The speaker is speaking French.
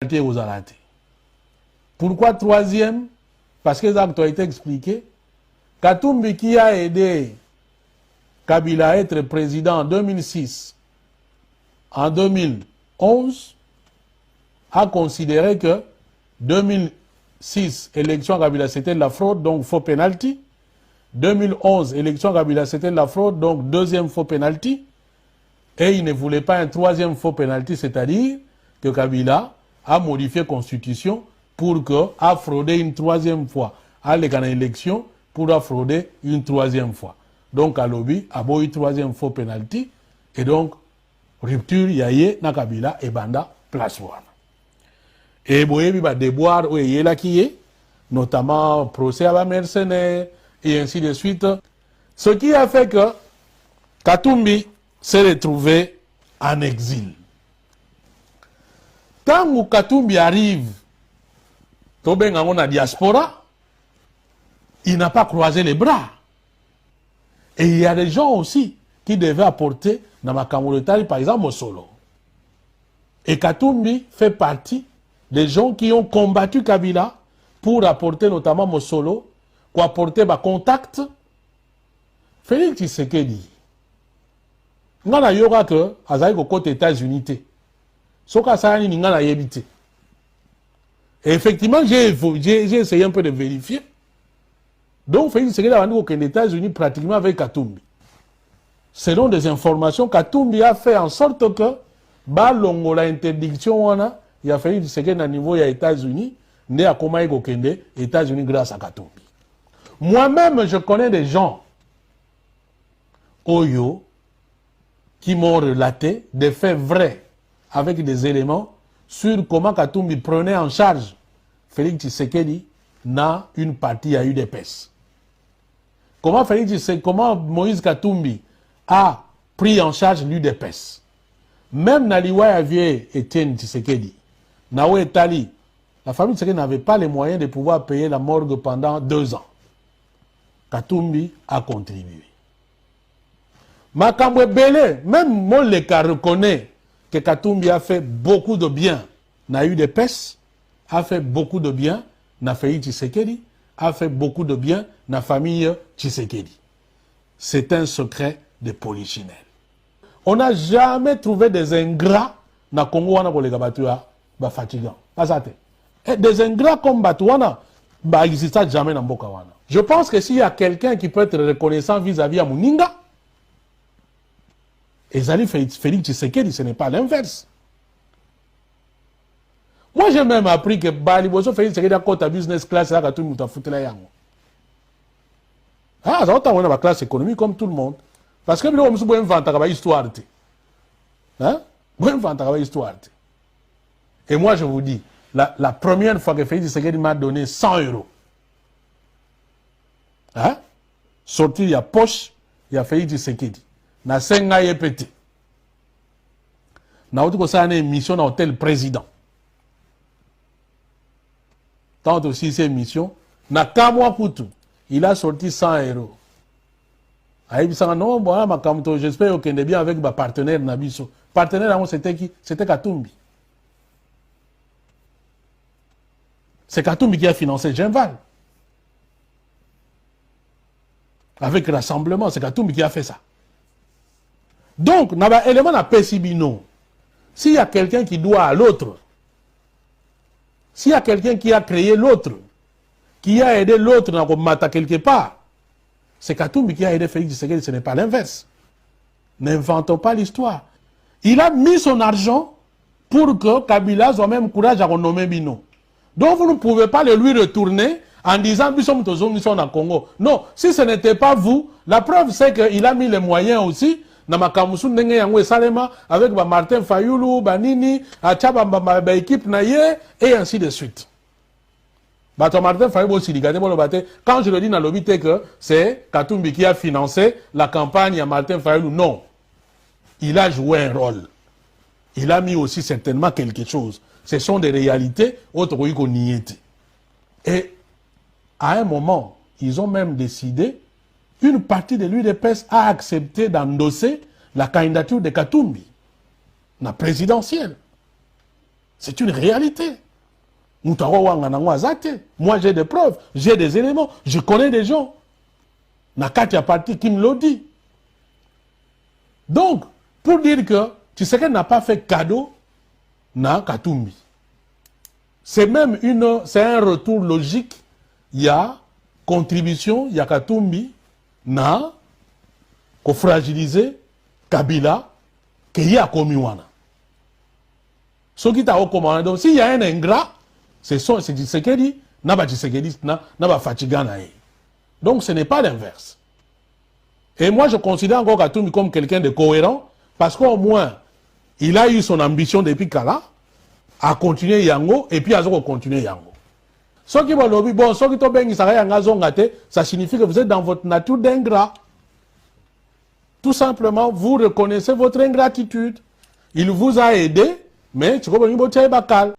aux Alatés. Pourquoi troisième? Parce que ça a été expliqué. Katumbi qui a aidé Kabila à être président en 2006, en 2011, a considéré que 2006, élection Kabila, c'était de la fraude, donc faux penalty. 2011, élection Kabila, c'était de la fraude, donc deuxième faux penalty. Et il ne voulait pas un troisième faux penalty, c'est-à-dire que Kabila a modifié la Constitution pour que a fraudé une troisième fois. À l'élection, pour a frauder une troisième fois. Donc, à lobby, a beau une troisième faux penalty. Et donc, rupture, yaye, na Kabila, et banda, place one. Et boye, il va déboire, ou yé la qui est, notamment procès à la mercenaire, et ainsi de suite. Ce qui a fait que Katumbi s'est retrouvé en exil. Quand où Katumbi arrive, dans la diaspora, il n'a pas croisé les bras. Et il y a des gens aussi qui devaient apporter dans ma Camerounais, par exemple, Mosolo. Et Katumbi fait partie des gens qui ont combattu Kabila pour apporter notamment Mosolo, pour apporter ma contact. Félix Tshisekedi. Nga na yoga que azali ko côté États-Unis té. Soka ça ni nga na yebité. Et effectivement, j'ai essayé un peu de vérifier. Donc Félix Tshisekedi a vendu aux États-Unis pratiquement avec Katumbi. Selon des informations, Katumbi a fait en sorte que balongo la interdiction wana il a Félix Tshisekedi à niveau des États-Unis, né à Komaï Gokende, États-Unis grâce à Katumbi. Moi-même, je connais des gens Oyo qui m'ont relaté des faits vrais avec des éléments sur comment Katumbi prenait en charge Félix Tshisekedi dans une partie à UDPS. Comment Moïse Katumbi a pris en charge l'UDPS. Même Naliwa avait Etienne Tshisekedi, Nawe Tali, la famille Tshisekedi n'avait pas les moyens de pouvoir payer la morgue pendant 2 ans. Katumbi a contribué. Makambo Belé, même Moleka reconnaît que Katumbi a fait beaucoup de bien dans l'UDPS, a fait beaucoup de bien dans Félix Tshisekedi, a fait beaucoup de bien dans la famille Tshisekedi. C'est un secret de polichinelle. On n'a jamais trouvé des ingrats dans le Congo pour les Gabatua fatigants. Des ingrats comme Batouana, bah, n'existe jamais dans Bokawana. Je pense que s'il y a quelqu'un qui peut être reconnaissant vis-à-vis de Mouninga, Ezali Félix Tshisekedi, ce n'est pas l'inverse. Moi, j'ai même appris que Baliboso Félix Tshisekedi a côté business class là, tout le monde a foutu là. Ah, ça va avoir classe économique comme tout le monde. Parce que nous avons une histoire. Hein? Une histoire. Et moi, je vous dis, la première fois que Félix Tshisekedi m'a donné 100 €, hein? Sorti, il y a poche, il y a Félix Tshisekedi. Na senga yepeti. Na autre ça une émission dans l'hôtel président. Tant aussi ces émissions, na kamwa kutu, il a sorti 100 €. Aïe bisanga non bon ma kamto, j'espère qu'il est bien avec ma partenaire Nabiso. Partenaire c'était qui? C'était Katumbi. C'est Katumbi qui a financé Genval. Avec rassemblement, c'est Katumbi qui a fait ça. Donc, dans l'élément de Pessibino, s'il y a quelqu'un qui doit à l'autre, s'il y a quelqu'un qui a créé l'autre, qui a aidé l'autre dans le matin quelque part, c'est Katumbi qui a aidé Félix Tshisekedi, ce n'est pas l'inverse. N'inventons pas l'histoire. Il a mis son argent pour que Kabila soit même courage à renommer Bino. Donc vous ne pouvez pas le lui retourner en disant nous sommes tous en Congo. Non, si ce n'était pas vous, la preuve c'est qu'il a mis les moyens aussi. Avec Martin Fayoulou, Banini, équipe et ainsi de suite. Martin Fayoulou, quand je le dis dans le but que c'est Katumbi qui a financé la campagne à Martin Fayoulou, non. Il a joué un rôle. Il a mis aussi certainement quelque chose. Ce sont des réalités autres qu'on y était. Et à un moment, ils ont même décidé, une partie de l'UDPS a accepté d'endosser la candidature de Katumbi, la présidentielle. C'est une réalité. Moi, j'ai des preuves, j'ai des éléments, je connais des gens. Nakatia Parti qui me l'ont dit. Donc, pour dire que Tshisekedi n'a pas fait cadeau na Katumbi. C'est même c'est un retour logique. Il y a contribution, il y a Katumbi na ko fragiliser Kabila qu'il y a commis wana. Ce qui t'a recommandé. Donc, s'il y a un ingrat, c'est Tshisekedi, n'a pas Tshisekedi, n'a pas Fatigana. Donc, ce n'est pas l'inverse. Et moi, je considère encore Katumbi comme quelqu'un de cohérent, parce qu'au moins, il a eu son ambition depuis Kala, à continuer Yango, et puis à continuer Yango. Ce qui vont dire, bon, ceux qui ont bien ça signifie que vous êtes dans votre nature d'ingrat. Tout simplement, vous reconnaissez votre ingratitude. Il vous a aidé, mais tu comprends,